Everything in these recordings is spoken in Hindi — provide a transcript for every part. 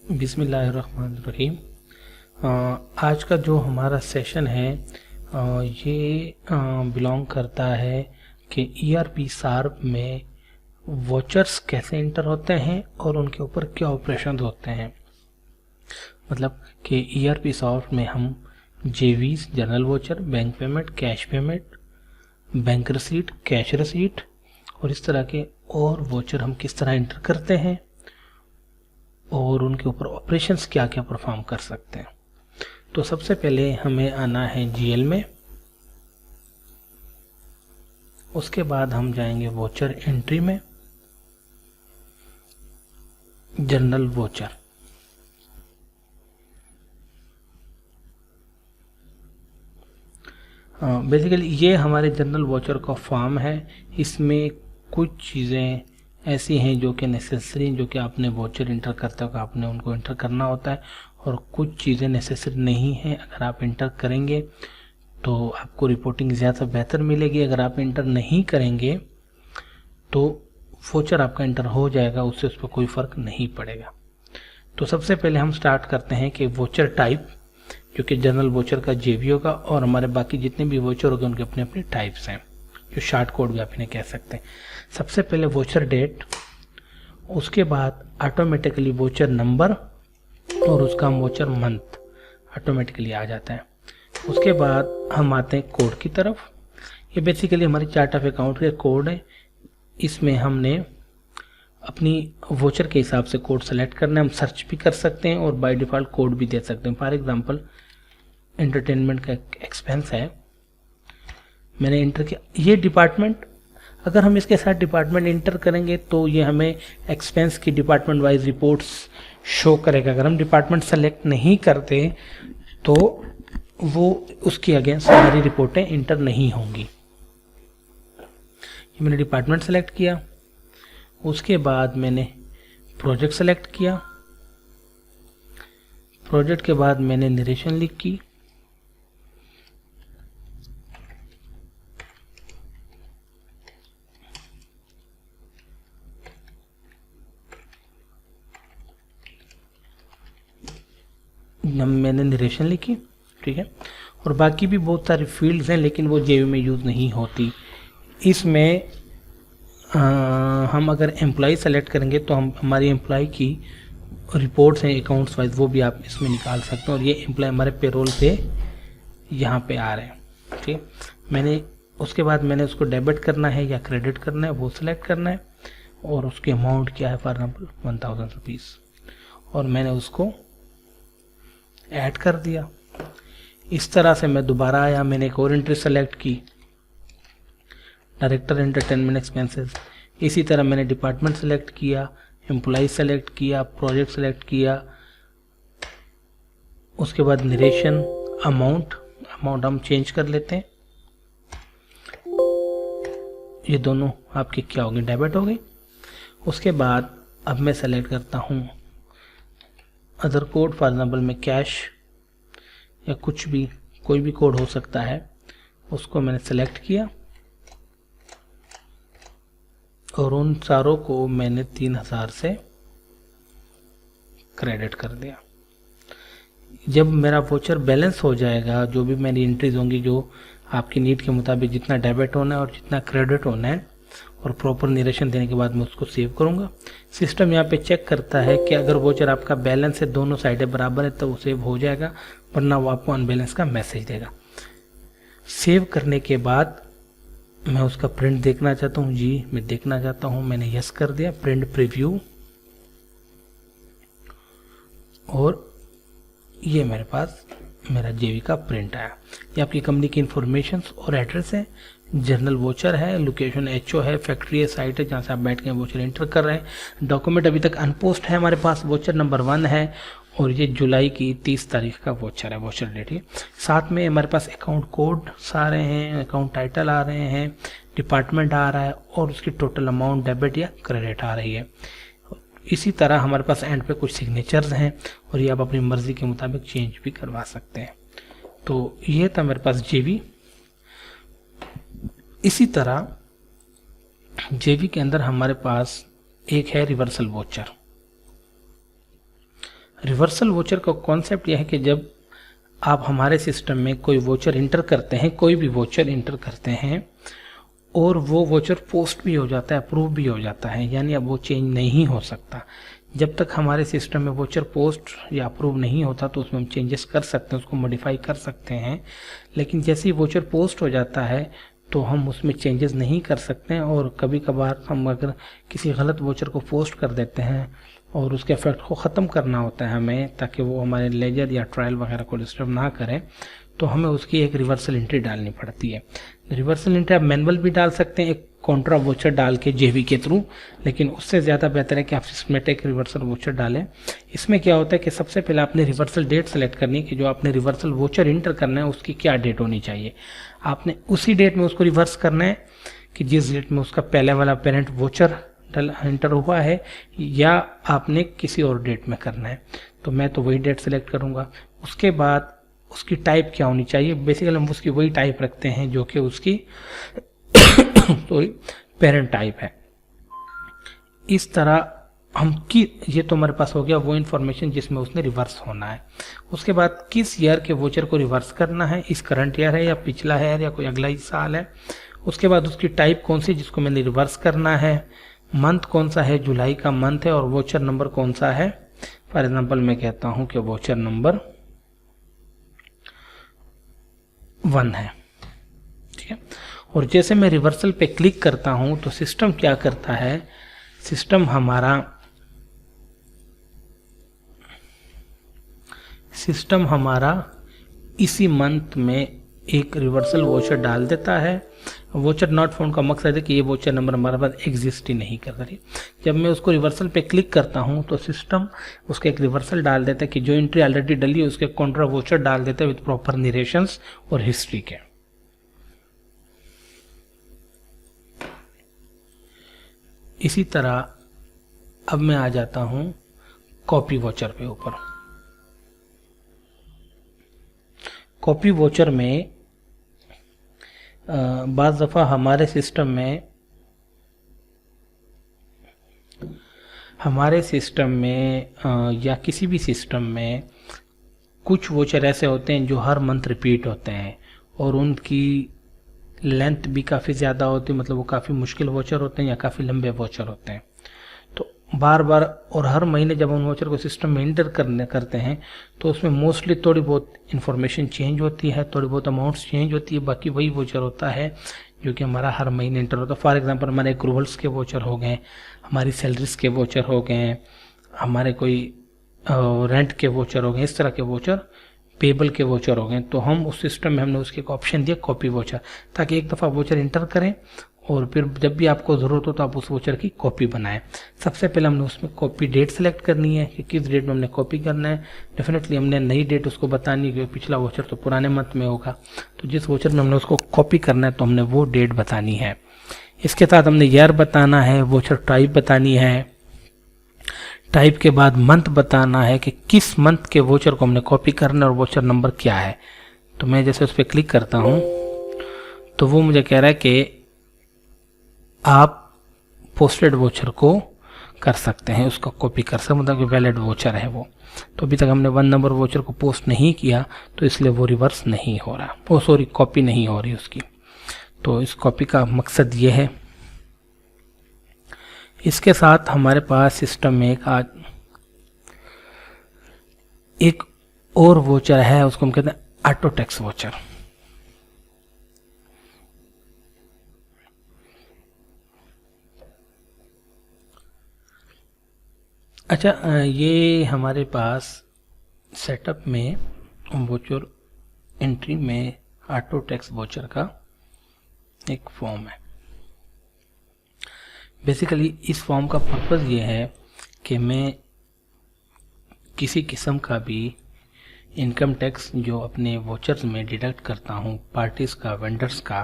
बिस्मिल्लाहिर्रहमानिर्रहीम। आज का जो हमारा सेशन है ये बिलोंग करता है कि ईआरपी सार्प में वॉचर्स कैसे इंटर होते हैं और उनके ऊपर क्या ऑपरेशन होते हैं। मतलब कि ईआरपी सार्प में हम जेवीज, general watcher, bank payment, cash payment, bank receipt, cash receipt और इस तरह के और वॉचर हम किस तरह इंटर करते हैं और उनके ऊपर ऑपरेशंस क्या क्या परफॉर्म कर सकते हैं। तो सबसे पहले हमें आना है जीएल में, उसके बाद हम जाएंगे वॉचर एंट्री में, जनरल वॉचर। बेसिकली ये हमारे जनरल वॉचर का फॉर्म है। इसमें कुछ चीज़ें ऐसी हैं जो कि नेसेसरी, जो कि आपने वॉचर इंटर करते वक्त आपने उनको इंटर करना होता है, और कुछ चीज़ें नेसेसरी नहीं हैं। अगर आप इंटर करेंगे तो आपको रिपोर्टिंग ज़्यादा बेहतर मिलेगी। अगर आप इंटर नहीं करेंगे तो वॉचर आपका इंटर हो जाएगा, उससे उस पर कोई फ़र्क नहीं पड़ेगा। तो सबसे पहले हम स्टार्ट करते हैं कि वॉचर टाइप, जो कि जनरल वॉचर का जेवी होगा, और हमारे बाकी जितने भी वॉचर होंगे उनके अपने अपने टाइप्स हैं, जो शार्ट कोड भी आप इन्हें कह सकते हैं। सबसे पहले वॉचर डेट, उसके बाद ऑटोमेटिकली वॉचर नंबर और उसका वॉचर मंथ ऑटोमेटिकली आ जाता है। उसके बाद हम आते हैं कोड की तरफ। ये बेसिकली हमारी चार्ट ऑफ अकाउंट के कोड है। इसमें हमने अपनी वॉचर के हिसाब से कोड सेलेक्ट करना है। हम सर्च भी कर सकते हैं और बाय डिफ़ॉल्ट कोड भी दे सकते हैं। फॉर एग्जांपल एंटरटेनमेंट का एक्सपेंस है, मैंने इंटर किया। ये डिपार्टमेंट, अगर हम इसके साथ डिपार्टमेंट इंटर करेंगे तो ये हमें एक्सपेंस की डिपार्टमेंट वाइज रिपोर्ट्स शो करेगा। अगर हम डिपार्टमेंट सेलेक्ट नहीं करते तो वो उसकी अगेंस्ट हमारी रिपोर्टें इंटर नहीं होंगी। ये मैंने डिपार्टमेंट सेलेक्ट किया, उसके बाद मैंने प्रोजेक्ट सेलेक्ट किया, प्रोजेक्ट के बाद मैंने नरेशन लिख की, मैंने नरेशन लिखी, ठीक है। और बाकी भी बहुत सारी फील्ड्स हैं लेकिन वो जेवी में यूज़ नहीं होती। इसमें हम अगर एम्प्लॉय सेलेक्ट करेंगे तो हम हमारी एम्प्लॉय की रिपोर्ट्स हैं अकाउंट्स वाइज, वो भी आप इसमें निकाल सकते हैं। और ये एम्प्लॉय हमारे पेरोल पे यहाँ पे आ रहे हैं, ठीक। मैंने उसके बाद मैंने उसको डेबिट करना है या क्रेडिट करना है वो सिलेक्ट करना है, और उसकी अमाउंट क्या है, फॉर एग्जाम्पल 1000 रुपीज़, और मैंने उसको ऐड कर दिया। इस तरह से मैं दोबारा आया, मैंने एक और एंट्री सेलेक्ट की, डायरेक्टर एंटरटेनमेंट एक्सपेंसेस। इसी तरह मैंने डिपार्टमेंट सेलेक्ट किया, एम्प्लॉय सेलेक्ट किया, प्रोजेक्ट सेलेक्ट किया, उसके बाद नरेशन, अमाउंट हम चेंज कर लेते हैं। ये दोनों आपके क्या हो गए, डेबिट हो गए। उसके बाद अब मैं सेलेक्ट करता हूँ अदर कोड, फॉर एग्जाम्पल मैं कैश या कुछ भी, कोई भी कोड हो सकता है, उसको मैंने सेलेक्ट किया और उन सारों को मैंने 3000 से क्रेडिट कर दिया। जब मेरा वॉचर बैलेंस हो जाएगा, जो भी मेरी एंट्रीज होंगी, जो आपकी नीड के मुताबिक जितना डेबिट होना है और जितना क्रेडिट होना है, और प्रॉपर नरेशन देने के बाद मैं उसको सेव करूंगा। सिस्टम यहाँ पे चेक करता है कि अगर वॉचर आपका बैलेंस है, दोनों साइडें बराबर है, तो वो सेव हो जाएगा, वरना वो आपको अनबैलेंस का मैसेज देगा। सेव करने के बाद मैं उसका प्रिंट देखना चाहता हूँ, जी मैं देखना चाहता हूँ, मैंने यस कर दिया, प्रिंट प्रीव्यू, और ये मेरे पास मेरा जेवी का प्रिंट आया। ये आपकी कंपनी की इंफॉर्मेशन और एड्रेस है, जनरल वॉचर है, लोकेशन एचओ है, फैक्ट्री है, साइट है जहाँ से आप बैठ के वॉचर एंटर कर रहे हैं। डॉक्यूमेंट अभी तक अनपोस्ट है हमारे पास, वॉचर नंबर 1 है, और ये जुलाई की 30 तारीख का वॉचर है, वॉचर डेट है। साथ में हमारे पास अकाउंट कोड आ रहे हैं, अकाउंट टाइटल आ रहे हैं, डिपार्टमेंट आ रहा है, और उसकी टोटल अमाउंट डेबिट या क्रेडिट आ रही है। इसी तरह हमारे पास एंड पे कुछ सिग्नेचर्स हैं, और ये आप अपनी मर्जी के मुताबिक चेंज भी करवा सकते हैं। तो ये था मेरे पास जेवी। इसी तरह जेवी के अंदर हमारे पास एक है रिवर्सल वॉचर। रिवर्सल वोचर का कॉन्सेप्ट यह है कि जब आप हमारे सिस्टम में कोई वोचर इंटर करते हैं, कोई भी वोचर इंटर करते हैं और वो वोचर पोस्ट भी हो जाता है, अप्रूव भी हो जाता है, यानी अब वो चेंज नहीं हो सकता। जब तक हमारे सिस्टम में वोचर पोस्ट या अप्रूव नहीं होता तो उसमें हम चेंजेस कर सकते हैं, उसको मॉडिफाई कर सकते हैं। लेकिन जैसे ही वोचर पोस्ट हो जाता है तो हम उसमें चेंजेस नहीं कर सकते हैं। और कभी कभार हम अगर किसी गलत वोचर को पोस्ट कर देते हैं और उसके इफेक्ट को ख़त्म करना होता है हमें, ताकि वो हमारे लेजर या ट्रायल वगैरह को डिस्टर्ब ना करें, तो हमें उसकी एक रिवर्सल एंट्री डालनी पड़ती है। रिवर्सल एंट्री आप मैनुअल भी डाल सकते हैं, एक कॉन्ट्रा वोचर डाल के जेवी के थ्रू, लेकिन उससे ज़्यादा बेहतर है कि आप सिस्टमेटिक रिवर्सल वोचर डालें। इसमें क्या होता है कि सबसे पहले आपने रिवर्सल डेट सेलेक्ट करनी है कि जो आपने रिवर्सल वोचर इंटर करना है उसकी क्या डेट होनी चाहिए। आपने उसी डेट में उसको रिवर्स करना है कि जिस डेट में उसका पहले वाला पेरेंट वोचर इंटर हुआ है, या आपने किसी और डेट में करना है। तो मैं तो वही डेट सेलेक्ट करूँगा। उसके बाद उसकी टाइप क्या होनी चाहिए, बेसिकली हम उसकी वही टाइप रखते हैं जो कि उसकी सॉरी पेरेंट टाइप है। इस तरह हम ये तो हमारे पास हो गया वो इन्फॉर्मेशन जिसमें उसने रिवर्स होना है। उसके बाद किस ईयर के वोचर को रिवर्स करना है, इस करंट ईयर है या पिछला है या कोई अगला ही साल है। उसके बाद उसकी टाइप कौन सी जिसको मैंने रिवर्स करना है, मंथ कौन सा है, जुलाई का मंथ है, और वोचर नंबर कौन सा है। फॉर एग्जांपल मैं कहता हूं कि वोचर नंबर 1 है, ठीक है। और जैसे मैं रिवर्सल पे क्लिक करता हूं तो सिस्टम क्या करता है, सिस्टम हमारा इसी मंथ में एक रिवर्सल वोचर डाल देता है। वोचर नॉट फाउंड का मकसद है कि ये वोचर नंबर हमारे पास एग्जिस्ट ही नहीं कर रही। जब मैं उसको रिवर्सल पे क्लिक करता हूं तो सिस्टम उसका एक रिवर्सल डाल देता है कि जो एंट्री ऑलरेडी डली है उसके कॉन्ट्रा वोचर डाल देता है विद प्रॉपर नरेशंस और हिस्ट्री के। इसी तरह अब मैं आ जाता हूं कॉपी वोचर पे ऊपर। कॉपी वोचर में बाज़ दफ़ा हमारे सिस्टम में या किसी भी सिस्टम में कुछ वोचर ऐसे होते हैं जो हर मंथ रिपीट होते हैं और उनकी लेंथ भी काफ़ी ज़्यादा होती है, मतलब वो काफ़ी मुश्किल वोचर होते हैं या काफ़ी लंबे वोचर होते हैं। तो बार बार और हर महीने जब हम वोचर को सिस्टम में इंटर करते हैं तो उसमें मोस्टली थोड़ी बहुत इन्फॉर्मेशन चेंज होती है, थोड़ी बहुत अमाउंट्स चेंज होती है, बाकी वही वोचर होता है जो कि हमारा हर महीने इंटर होता है। फॉर एग्जांपल हमारे एक्रूवल्स के वोचर हो गए, हमारी सैलरीज के वोचर हो गए, हमारे कोई रेंट के वोचर हो गए, इस तरह के वोचर, पेबल के वोचर हो गए। तो हम उस सिस्टम में हमने उसके एक ऑप्शन दिया कॉपी वोचर, ताकि एक दफ़ा वोचर इंटर करें और फिर जब भी आपको ज़रूरत हो तो आप उस वोचर की कॉपी बनाएं। सबसे पहले हमने उसमें कॉपी डेट सेलेक्ट करनी है कि किस डेट में हमने कॉपी करना है। डेफिनेटली हमने नई डेट उसको बतानी है क्योंकि पिछला वोचर तो पुराने मंथ में होगा, तो जिस वोचर में हमने उसको कॉपी करना है तो हमने वो डेट बतानी है। इसके साथ हमने ईयर बताना है, वोचर टाइप बतानी है, टाइप के बाद मंथ बताना है कि किस मंथ के वोचर को हमने कॉपी करना है और वोचर नंबर क्या है। तो मैं जैसे उस पर क्लिक करता हूँ तो वो मुझे कह रहा है कि आप पोस्टेड वोचर को कर सकते हैं, उसका कॉपी कर सकते हैं, मतलब कि वैलिड वोचर है वो। तो अभी तक हमने 1 नंबर वोचर को पोस्ट नहीं किया तो इसलिए वो रिवर्स नहीं हो रहा, वो सॉरी कॉपी नहीं हो रही उसकी। तो इस कॉपी का मकसद ये है। इसके साथ हमारे पास सिस्टम में एक और वोचर है, उसको हम कहते हैं ऑटो टैक्स वोचर। अच्छा, ये हमारे पास सेटअप में वोचर एंट्री में ऑटो टैक्स वोचर का एक फॉर्म है। बेसिकली इस फॉर्म का पर्पज़ ये है कि मैं किसी किस्म का भी इनकम टैक्स जो अपने वोचर्स में डिडक्ट करता हूँ, पार्टीज़ का, वेंडर्स का,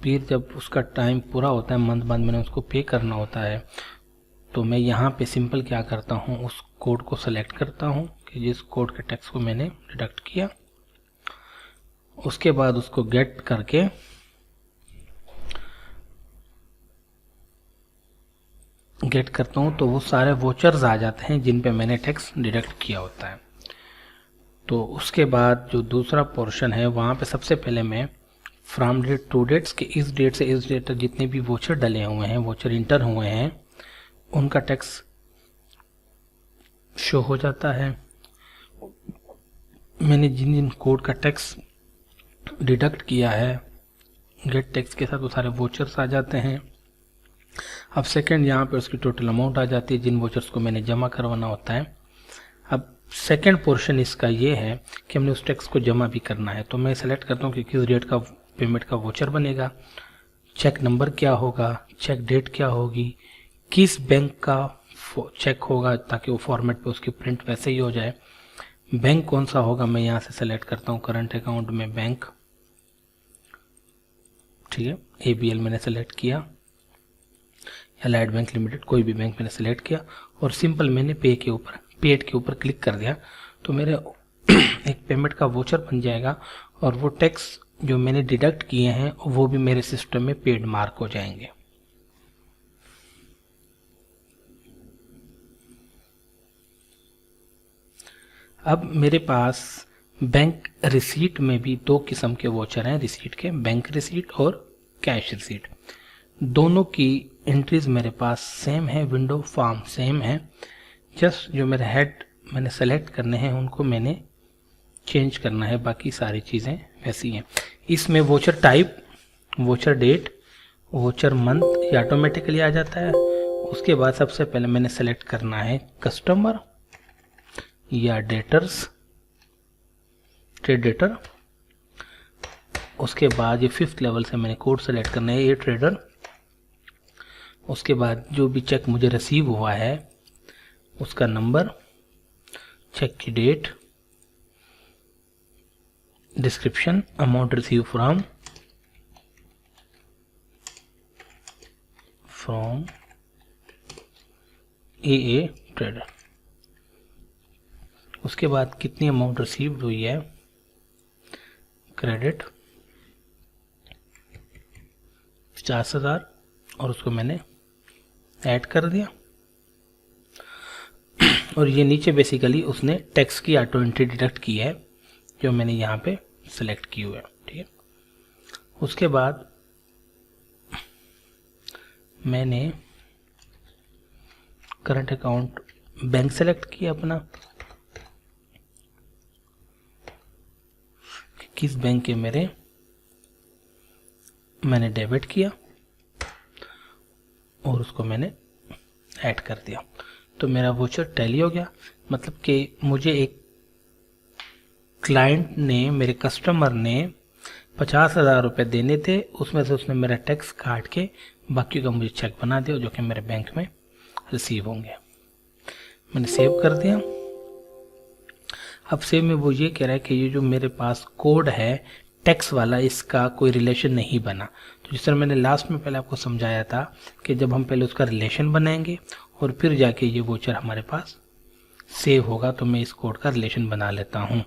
फिर जब उसका टाइम पूरा होता है, मंथ बाद मैंने उसको पे करना होता है, तो मैं यहाँ पे सिंपल क्या करता हूँ, उस कोड को सेलेक्ट करता हूँ कि जिस कोड के टैक्स को मैंने डिडक्ट किया, उसके बाद उसको गेट करके गेट करता हूँ तो वो सारे वोचर्स आ जाते हैं जिन पे मैंने टैक्स डिडक्ट किया होता है। तो उसके बाद जो दूसरा पोर्शन है वहाँ पे सबसे पहले मैं फ्रॉम डेट टू डेट्स के इस डेट से इस डेट तक जितने भी वोचर डले हुए हैं, वोचर इंटर हुए हैं, उनका टैक्स शो हो जाता है। मैंने जिन जिन कोड का टैक्स डिडक्ट किया है गेट टैक्स के साथ वो सारे वोचर्स आ जाते हैं। अब सेकंड यहाँ पे उसकी टोटल अमाउंट आ जाती है जिन वोचर्स को मैंने जमा करवाना होता है। अब सेकंड पोर्शन इसका ये है कि हमने उस टैक्स को जमा भी करना है। तो मैं सेलेक्ट करता हूँ कि किस डेट का पेमेंट का वोचर बनेगा, चेक नंबर क्या होगा, चेक डेट क्या होगी, किस बैंक का चेक होगा ताकि वो फॉर्मेट पे उसकी प्रिंट वैसे ही हो जाए, बैंक कौन सा होगा मैं यहाँ से सेलेक्ट करता हूँ करंट अकाउंट में बैंक, ठीक है, ABL मैंने सेलेक्ट किया, एलाइड बैंक लिमिटेड, कोई भी बैंक मैंने सेलेक्ट किया और सिंपल मैंने पेड के ऊपर क्लिक कर दिया तो मेरे एक पेमेंट का वोचर बन जाएगा और वो टैक्स जो मैंने डिडक्ट किए हैं वो भी मेरे सिस्टम में पेड मार्क हो जाएंगे। अब मेरे पास बैंक रिसीट में भी दो किस्म के वोचर हैं रिसीट के, बैंक रिसीट और कैश रिसीट। दोनों की एंट्रीज मेरे पास सेम है, विंडो फॉर्म सेम है, जस्ट जो मेरे हेड मैंने सेलेक्ट करने हैं उनको मैंने चेंज करना है, बाकी सारी चीज़ें वैसी हैं। इसमें voucher type, voucher date, voucher month ये ऑटोमेटिकली आ जाता है। उसके बाद सबसे पहले मैंने सेलेक्ट करना है कस्टमर या डेटर्स, ट्रेड डेटर। उसके बाद ये 5th लेवल से मैंने कोड सेलेक्ट करना है, ये ट्रेडर। उसके बाद जो भी चेक मुझे रिसीव हुआ है उसका नंबर, चेक की date, description, amount receive from AA trader. उसके बाद कितनी अमाउंट रिसीव्ड हुई है, क्रेडिट 50,000 और उसको मैंने ऐड कर दिया। और ये नीचे बेसिकली उसने टैक्स की ऑटो एंट्री डिडक्ट की है जो मैंने यहाँ पे सिलेक्ट की हुई है, ठीक है। उसके बाद मैंने करंट अकाउंट बैंक सेलेक्ट किया अपना, किस बैंक के मेरे मैंने डेबिट किया और उसको मैंने ऐड कर दिया। तो मेरा वोचर टैली हो गया, मतलब कि मुझे एक क्लाइंट ने, मेरे कस्टमर ने 50,000 रुपये देने थे, उसमें से उसने मेरा टैक्स काट के बाकी का मुझे चेक बना दिया जो कि मेरे बैंक में रिसीव होंगे। मैंने सेव कर दिया। अब सेव में वो ये कह रहा है कि ये जो मेरे पास कोड है टैक्स वाला इसका कोई रिलेशन नहीं बना। तो जिस तरह मैंने लास्ट में पहले आपको समझाया था कि जब हम पहले उसका रिलेशन बनाएंगे और फिर जाके ये वोचर हमारे पास सेव होगा, तो मैं इस कोड का रिलेशन बना लेता हूँ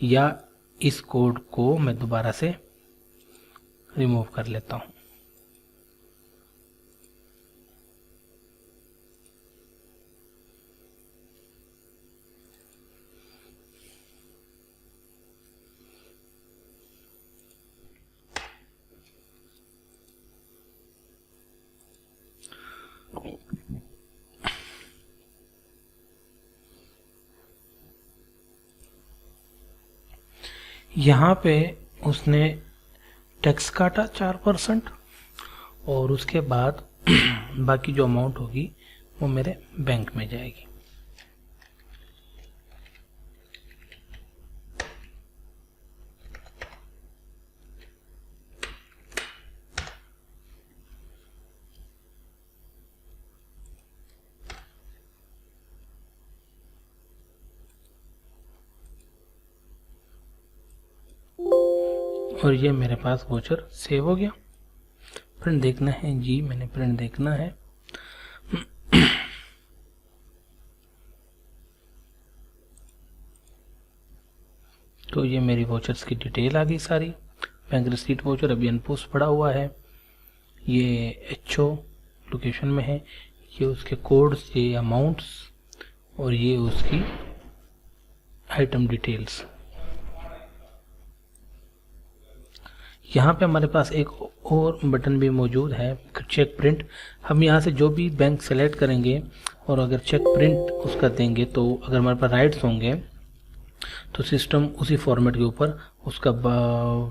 या इस कोड को मैं दोबारा से रिमूव कर लेता हूँ। यहाँ पे उसने टैक्स काटा 4% और उसके बाद बाकी जो अमाउंट होगी वो मेरे बैंक में जाएगी। और ये मेरे पास वोचर सेव हो गया। प्रिंट देखना है जी, मैंने प्रिंट देखना है। तो ये मेरी वोचर्स की डिटेल आ गई सारी। बैंक रिसीट वोचर अभी अनपोस्ट पड़ा हुआ है, ये HO लोकेशन में है, ये उसके कोड्स, ये अमाउंट्स और ये उसकी आइटम डिटेल्स। यहाँ पे हमारे पास एक और बटन भी मौजूद है, चेक प्रिंट। हम यहाँ से जो भी बैंक सेलेक्ट करेंगे और अगर चेक प्रिंट उसका देंगे तो अगर हमारे पास राइट्स होंगे तो सिस्टम उसी फॉर्मेट के ऊपर उसका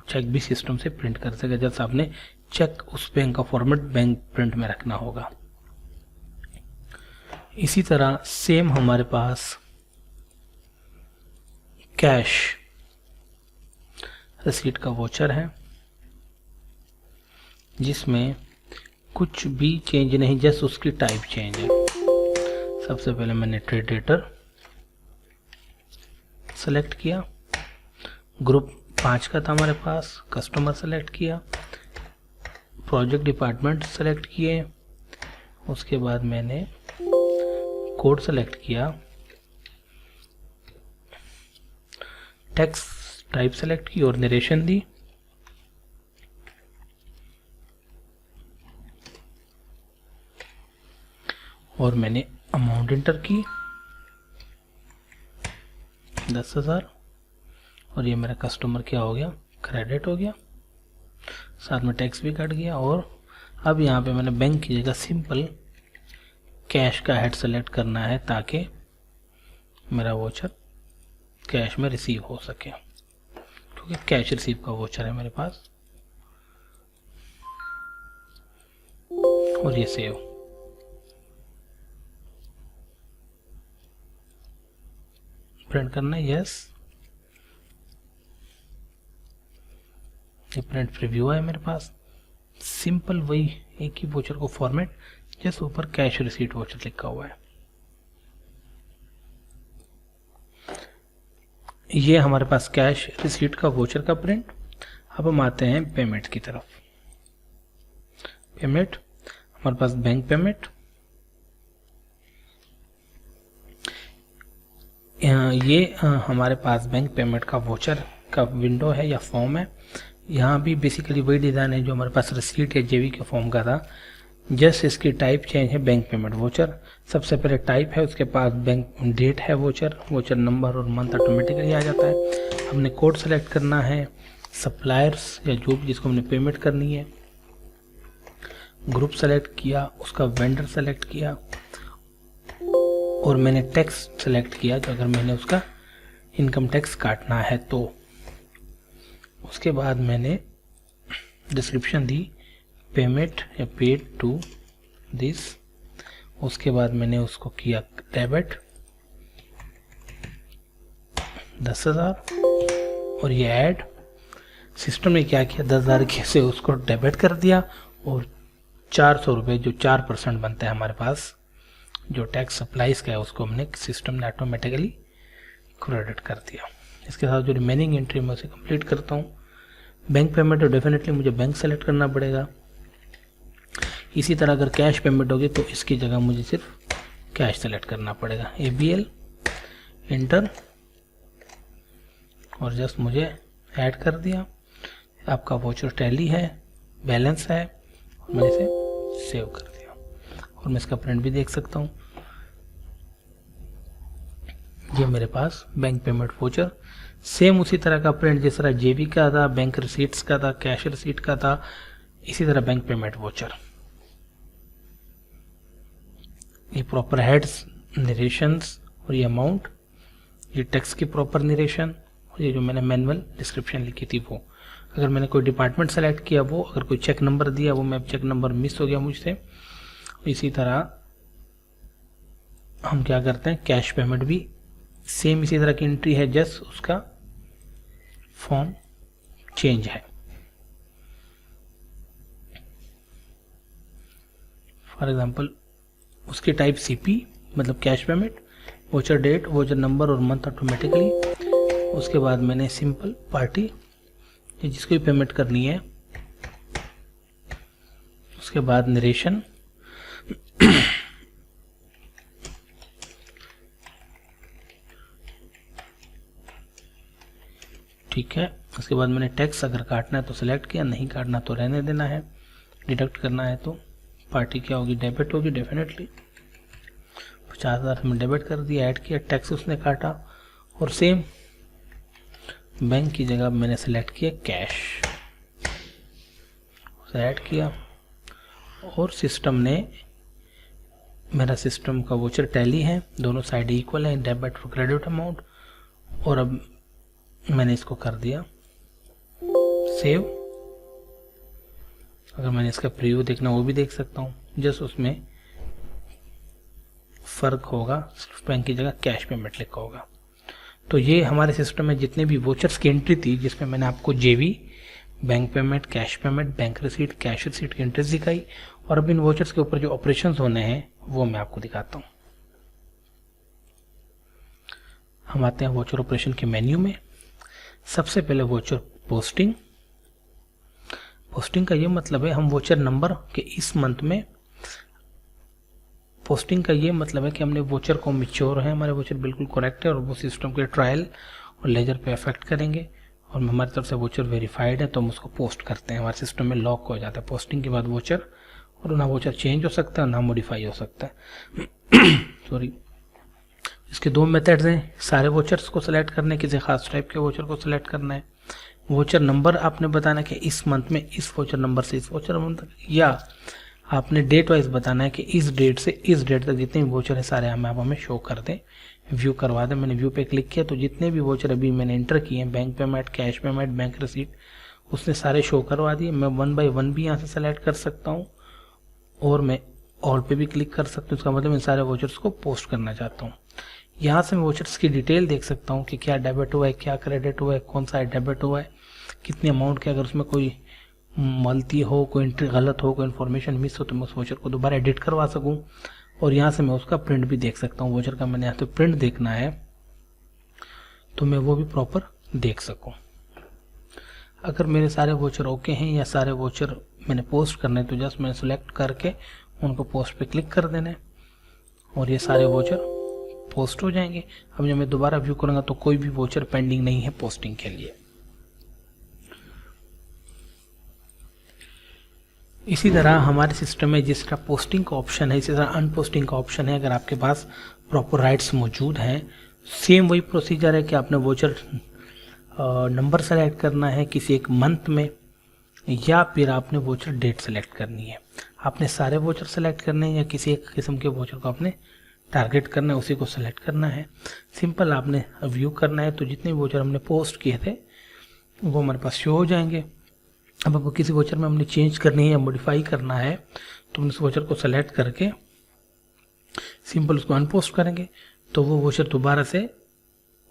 चेक भी सिस्टम से प्रिंट कर सकेगा। जैसे आपने चेक उस बैंक का फॉर्मेट बैंक प्रिंट में रखना होगा। इसी तरह सेम हमारे पास कैश रिसीट का वोचर है, जिसमें कुछ भी चेंज नहीं, जस्ट उसकी टाइप चेंज है। सबसे पहले मैंने ट्रेड डेटर सेलेक्ट किया, ग्रुप 5 का था हमारे पास, कस्टमर सेलेक्ट किया, प्रोजेक्ट डिपार्टमेंट सेलेक्ट किए, उसके बाद मैंने कोड सेलेक्ट किया, टेक्स्ट टाइप सेलेक्ट की और नरेशन दी। और मैंने अमाउंट इंटर की 10,000 और ये मेरा कस्टमर क्या हो गया, क्रेडिट हो गया, साथ में टैक्स भी कट गया। और अब यहाँ पे मैंने बैंक की जगह सिंपल कैश का हेड सेलेक्ट करना है ताकि मेरा वोचर कैश में रिसीव हो सके, क्योंकि कैश रिसीव का वोचर है मेरे पास। और ये सेव। प्रिंट करना है, यस। ये प्रिंट प्रीव्यू है मेरे पास। सिंपल वही एक ही वोचर को फॉर्मेट, जैसे ऊपर कैश रिसीट वोचर लिखा हुआ है। ये हमारे पास कैश रिसीट का वोचर का प्रिंट। अब हम आते हैं पेमेंट की तरफ। पेमेंट हमारे पास बैंक पेमेंट, ये हमारे पास बैंक पेमेंट का वोचर का विंडो है या फॉर्म है। यहाँ भी बेसिकली वही डिज़ाइन है जो हमारे पास रिसीट या जेवी के फॉर्म का था, जस्ट इसकी टाइप चेंज है बैंक पेमेंट वोचर। सबसे पहले टाइप है, उसके पास बैंक डेट है, वोचर नंबर और मंथ ऑटोमेटिकली आ जाता है। हमने कोड सेलेक्ट करना है, सप्लायर्स या जो भी जिसको हमने पेमेंट करनी है, ग्रुप सेलेक्ट किया, उसका वेंडर सेलेक्ट किया और मैंने टैक्स सेलेक्ट किया कि अगर मैंने उसका इनकम टैक्स काटना है तो। उसके बाद मैंने डिस्क्रिप्शन दी, पेमेंट या पेड टू दिस। उसके बाद मैंने उसको किया डेबिट 10,000 और ये ऐड। सिस्टम ने क्या किया, 10,000 से उसको डेबिट कर दिया और 400 रुपये जो 4% बनता है हमारे पास, जो टैक्स सप्लाईज का है, उसको हमने सिस्टम ने ऑटोमेटिकली क्रेडिट कर दिया। इसके साथ जो रिमेनिंग एंट्री मैं उसे कंप्लीट करता हूँ। बैंक पेमेंट तो डेफिनेटली मुझे बैंक सेलेक्ट करना पड़ेगा। इसी तरह अगर कैश पेमेंट होगी तो इसकी जगह मुझे सिर्फ कैश सेलेक्ट करना पड़ेगा। ABL इंटर और जस्ट मुझे ऐड कर दिया। आपका वोचर टैली है, बैलेंस है और मैंने इसे सेव कर दिया और मैं इसका प्रिंट भी देख सकता हूँ। ये मेरे पास बैंक पेमेंट वोचर, सेम उसी तरह का प्रिंट जिस तरह जेबी का था, बैंक रिसीट्स का था, कैश रिसीट का था, इसी तरह बैंक पेमेंट वोचर। ये प्रॉपर हेड्स, नरेशंस और ये अमाउंट, ये टैक्स की प्रॉपर नरेशन और ये जो मैंने मैनुअल डिस्क्रिप्शन लिखी थी वो। अगर मैंने कोई डिपार्टमेंट सेलेक्ट किया वो, अगर कोई चेक नंबर दिया वो, मैं चेक नंबर मिस हो गया मुझसे। इसी तरह हम क्या करते हैं, कैश पेमेंट भी सेम इसी तरह की एंट्री है, जस्ट उसका फॉर्म चेंज है। फॉर एग्जांपल उसकी टाइप CP मतलब cash payment, voucher date, voucher number और मंथ ऑटोमेटिकली। उसके बाद मैंने सिंपल पार्टी जिसको भी पेमेंट करनी है, उसके बाद नरेशन, ठीक है। उसके बाद मैंने टैक्स अगर काटना है तो सिलेक्ट किया, नहीं काटना तो रहने देना है, डिडक्ट करना है तो पार्टी क्या होगी, डेबिट होगी डेफिनेटली। 50,000 में डेबिट कर दिया, ऐड किया, टैक्स उसने काटा, और सेम बैंक की जगह मैंने सेलेक्ट किया कैश, उसे ऐड किया, और सिस्टम ने, मेरा सिस्टम का वोचर टैली है, दोनों साइड इक्वल है, डेबिट और क्रेडिट अमाउंट, और अब मैंने इसको कर दिया सेव। अगर मैंने इसका प्रीव्यू देखना वो भी देख सकता हूँ, जस्ट उसमें फर्क होगा, सिर्फ बैंक की जगह कैश पेमेंट लिखा होगा। तो ये हमारे सिस्टम में जितने भी वोचर्स की एंट्री थी, जिसमें मैंने आपको जेवी, bank payment, cash payment, bank receipt, cash receipt की एंट्रीज दिखाई, और अब इन वोचर्स के ऊपर जो ऑपरेशंस होने हैं वो मैं आपको दिखाता हूँ। हम आते हैं वोचर ऑपरेशन के मेन्यू में। सबसे पहले वोचर पोस्टिंग। पोस्टिंग का ये मतलब है हम वोचर नंबर के इस मंथ में, पोस्टिंग का ये मतलब है कि हमने वोचर को मैच्योर है, हमारे वोचर बिल्कुल करेक्ट है और वो सिस्टम के ट्रायल और लेजर पे अफेक्ट करेंगे, और हमारी तरफ से वोचर वेरीफाइड है तो हम उसको पोस्ट करते हैं, हमारे सिस्टम में लॉक हो जाता है पोस्टिंग के बाद वोचर, और ना वोचर चेंज हो सकता है ना मॉडिफाई हो सकता है। सॉरी। इसके दो मेथड्स हैं, सारे वोचर्स को सिलेक्ट करने, किसी खास टाइप के वोचर को सिलेक्ट करना है। वोचर नंबर आपने बताना कि इस मंथ में इस वोचर नंबर से इस वोचर नंबर तक, या आपने डेट वाइज बताना है कि इस डेट से इस डेट तक जितने भी वोचर है सारे हमें शो कर दें, व्यू करवा दें। मैंने व्यू पे क्लिक किया तो जितने भी वोचर अभी मैंने एंटर किए हैं, bank payment, cash payment, bank receipt, उसने सारे शो करवा दिए। मैं 1 बाय 1 भी यहाँ से सेलेक्ट कर सकता हूँ, और मैं ऑल पे भी क्लिक कर सकता हूँ। इसका मतलब मैं सारे वोचर्स को पोस्ट करना चाहता हूँ। यहाँ से मैं वोचर्स की डिटेल देख सकता हूँ कि क्या डेबिट हुआ है, क्या क्रेडिट हुआ है, कौन सा डेबिट हुआ है, कितने अमाउंट के, अगर उसमें कोई गलती हो, कोई एंट्री गलत हो, कोई इन्फॉर्मेशन मिस हो तो मैं उस वोचर को दोबारा एडिट करवा सकूं, और यहाँ से मैं उसका प्रिंट भी देख सकता हूँ। वोचर का मैंने यहाँ पे प्रिंट देखना है तो मैं वो भी प्रॉपर देख सकूं। अगर मेरे सारे वोचर ओके हैं या सारे वोचर मैंने पोस्ट करने, तो जस्ट मैंने सेलेक्ट करके उनको पोस्ट पे क्लिक कर देना है और ये सारे वोचर पोस्ट हो जाएंगे। अब जब मैं दोबारा व्यू करूंगा तो कोई भी वोचर पेंडिंग नहीं है पोस्टिंग के लिए। इसी तरह हमारे सिस्टम में जिस तरह पोस्टिंग का ऑप्शन है, इसी तरह अनपोस्टिंग का ऑप्शन है। अगर आपके पास प्रॉपर राइट्स मौजूद हैं, सेम वही प्रोसीजर है कि आपने वोचर नंबर सेलेक्ट करना है किसी एक मंथ में, या फिर आपने वोचर डेट सेलेक्ट करनी है। आपने सारे वोचर सेलेक्ट करने हैं या किसी एक किस्म के वोचर को आपने टारगेट करना है, उसी को सेलेक्ट करना है। सिंपल आपने व्यू करना है तो जितने वोचर हमने पोस्ट किए थे वो हमारे पास शो हो जाएंगे। अब आपको किसी वोचर में हमने चेंज करनी है या मॉडिफाई करना है तो हम उस वोचर को सेलेक्ट करके सिंपल उसको अनपोस्ट करेंगे तो वो वोचर दोबारा से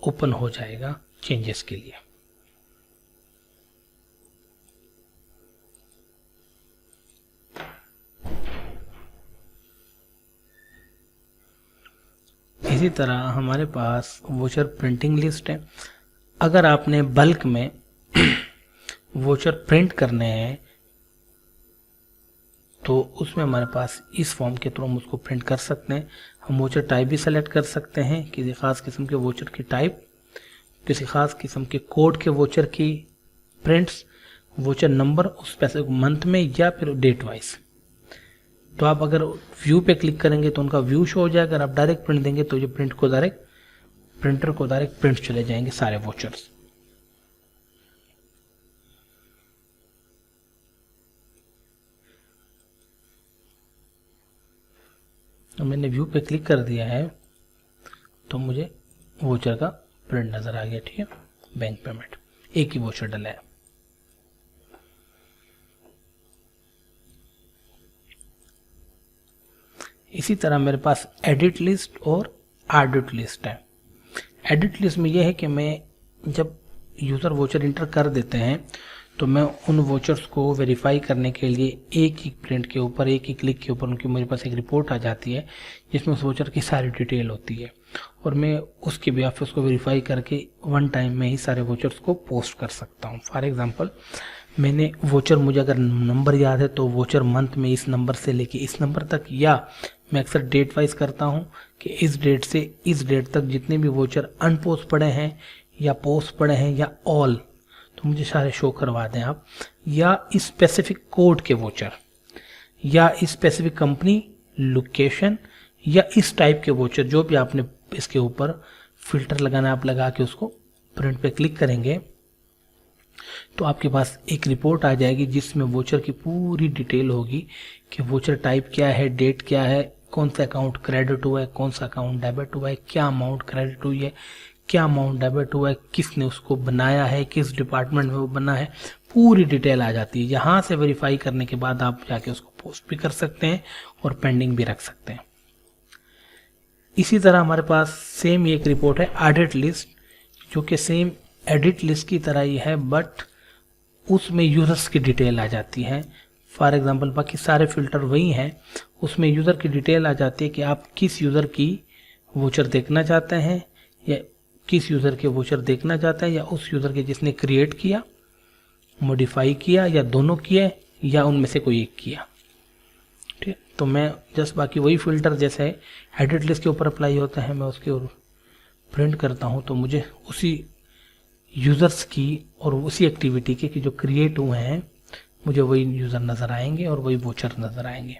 ओपन हो जाएगा चेंजेस के लिए। इसी तरह हमारे पास वोचर प्रिंटिंग लिस्ट है। अगर आपने बल्क में वोचर प्रिंट करने हैं तो उसमें हमारे पास इस फॉर्म के थ्रू हम उसको प्रिंट कर सकते हैं। हम वोचर टाइप भी सेलेक्ट कर सकते हैं, किसी खास किस्म के वोचर की टाइप, किसी खास किस्म के कोड के वोचर की प्रिंट्स, वोचर नंबर उस स्पेसिफिक मंथ में या फिर डेट वाइज। तो आप अगर व्यू पे क्लिक करेंगे तो उनका व्यू शो हो जाएगा। अगर आप डायरेक्ट प्रिंट देंगे तो जो प्रिंटर को डायरेक्ट प्रिंट चले जाएंगे सारे वोचर्स। मैंने व्यू पे क्लिक कर दिया है तो मुझे वोचर का प्रिंट नजर आ गया। ठीक है, बैंक पेमेंट एक ही वोचर डला है। इसी तरह मेरे पास एडिट लिस्ट और ऑडिट लिस्ट है। एडिट लिस्ट में यह है कि मैं जब यूज़र वोचर इंटर कर देते हैं तो मैं उन वोचर्स को वेरीफाई करने के लिए एक ही प्रिंट के ऊपर, एक ही क्लिक के ऊपर उनकी मेरे पास एक रिपोर्ट आ जाती है जिसमें उस वोचर की सारी डिटेल होती है, और मैं उसके बिहाफ उसको वेरीफाई करके वन टाइम में ही सारे वोचर्स को पोस्ट कर सकता हूँ। फॉर एग्जांपल मैंने वोचर, मुझे अगर नंबर याद है तो वोचर मंथ में इस नंबर से लेके इस नंबर तक, या मैं अक्सर डेट वाइज करता हूँ कि इस डेट से इस डेट तक जितने भी वोचर अनपोस्ट पड़े हैं या पोस्ट पड़े हैं या ऑल, तो मुझे सारे शो करवा दें आप। या स्पेसिफिक कोड के वोचर, या स्पेसिफिक कंपनी, लोकेशन, या इस टाइप के वोचर, जो भी आपने इसके ऊपर फिल्टर लगाना, आप लगा के उसको प्रिंट पे क्लिक करेंगे तो आपके पास एक रिपोर्ट आ जाएगी जिसमें वोचर की पूरी डिटेल होगी कि वोचर टाइप क्या है, डेट क्या है, कौन सा अकाउंट क्रेडिट हुआ है, कौन सा अकाउंट डेबिट हुआ है, क्या अमाउंट क्रेडिट हुई है, क्या अमाउंट डेबिट हुआ है, किसने उसको बनाया है, किस डिपार्टमेंट में वो बना है, पूरी डिटेल आ जाती है। यहाँ से वेरीफाई करने के बाद आप जाके उसको पोस्ट भी कर सकते हैं और पेंडिंग भी रख सकते हैं। इसी तरह हमारे पास सेम एक रिपोर्ट है एडिट लिस्ट, जो कि सेम एडिट लिस्ट की तरह ही है, बट उसमें यूजर्स की डिटेल आ जाती है। फॉर एग्जांपल बाकी सारे फिल्टर वही हैं, उसमें यूज़र की डिटेल आ जाती है कि आप किस यूज़र की वोचर देखना चाहते हैं, या किस यूज़र के वोचर देखना चाहते हैं, या उस यूज़र के जिसने क्रिएट किया, मॉडिफाई किया, या दोनों किए, या उनमें से कोई एक किया। ठीक है, तो मैं जस्ट बाकी वही फिल्टर जैसे एडिट लिस्ट के ऊपर अप्लाई होता है, मैं उसके प्रिंट करता हूँ तो मुझे उसी यूज़र्स की और उसी एक्टिविटी के कि जो क्रिएट हुए हैं मुझे वही यूज़र नज़र आएंगे और वही वोचर नज़र आएंगे।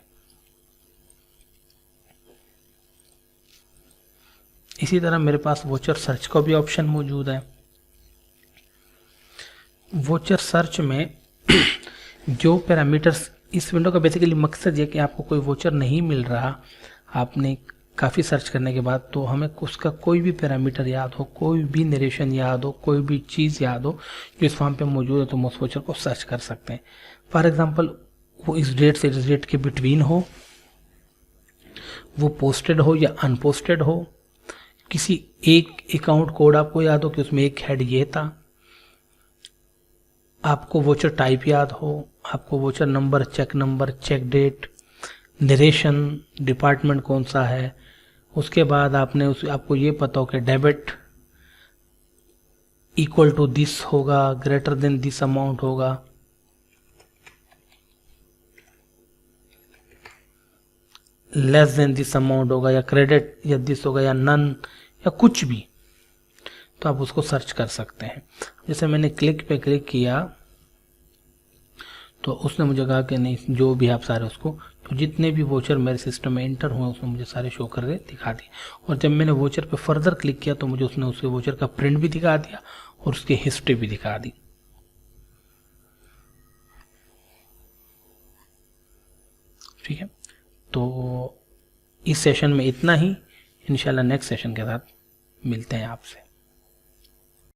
इसी तरह मेरे पास वोचर सर्च का भी ऑप्शन मौजूद है। वोचर सर्च में जो पैरामीटर्स, इस विंडो का बेसिकली मकसद ये कि आपको कोई वोचर नहीं मिल रहा, आपने काफ़ी सर्च करने के बाद, तो हमें उसका कोई भी पैरामीटर याद हो, कोई भी नरेशन याद हो, कोई भी चीज़ याद हो जो इस फॉर्म पे मौजूद है, तो हम उस वोचर को सर्च कर सकते हैं। फॉर एग्जांपल वो इस डेट से इस डेट के बिटवीन हो, वो पोस्टेड हो या अनपोस्टेड हो, किसी एक अकाउंट कोड आपको याद हो कि उसमें एक हेड ये था, आपको वोचर टाइप याद हो, आपको voucher number, cheque date, narration, department कौन सा है, उसके बाद आपको ये पता हो कि डेबिट इक्वल टू दिस होगा, ग्रेटर देन दिस अमाउंट होगा, लेस देन दिस अमाउंट होगा, या क्रेडिट या दिस होगा, या नन, या कुछ भी, तो आप उसको सर्च कर सकते हैं। जैसे मैंने क्लिक पे क्लिक किया तो उसने मुझे कहा कि नहीं, जो भी आप सारे उसको, तो जितने भी वोचर मेरे सिस्टम में एंटर हुए उसने मुझे सारे शो करके दिखा दिए। और जब मैंने वोचर पे फर्दर क्लिक किया तो मुझे उसने उसके वोचर का प्रिंट भी दिखा दिया और उसकी हिस्ट्री भी दिखा दी। ठीक है, तो इस सेशन में इतना ही। इंशाल्लाह नेक्स्ट सेशन के साथ मिलते हैं आपसे।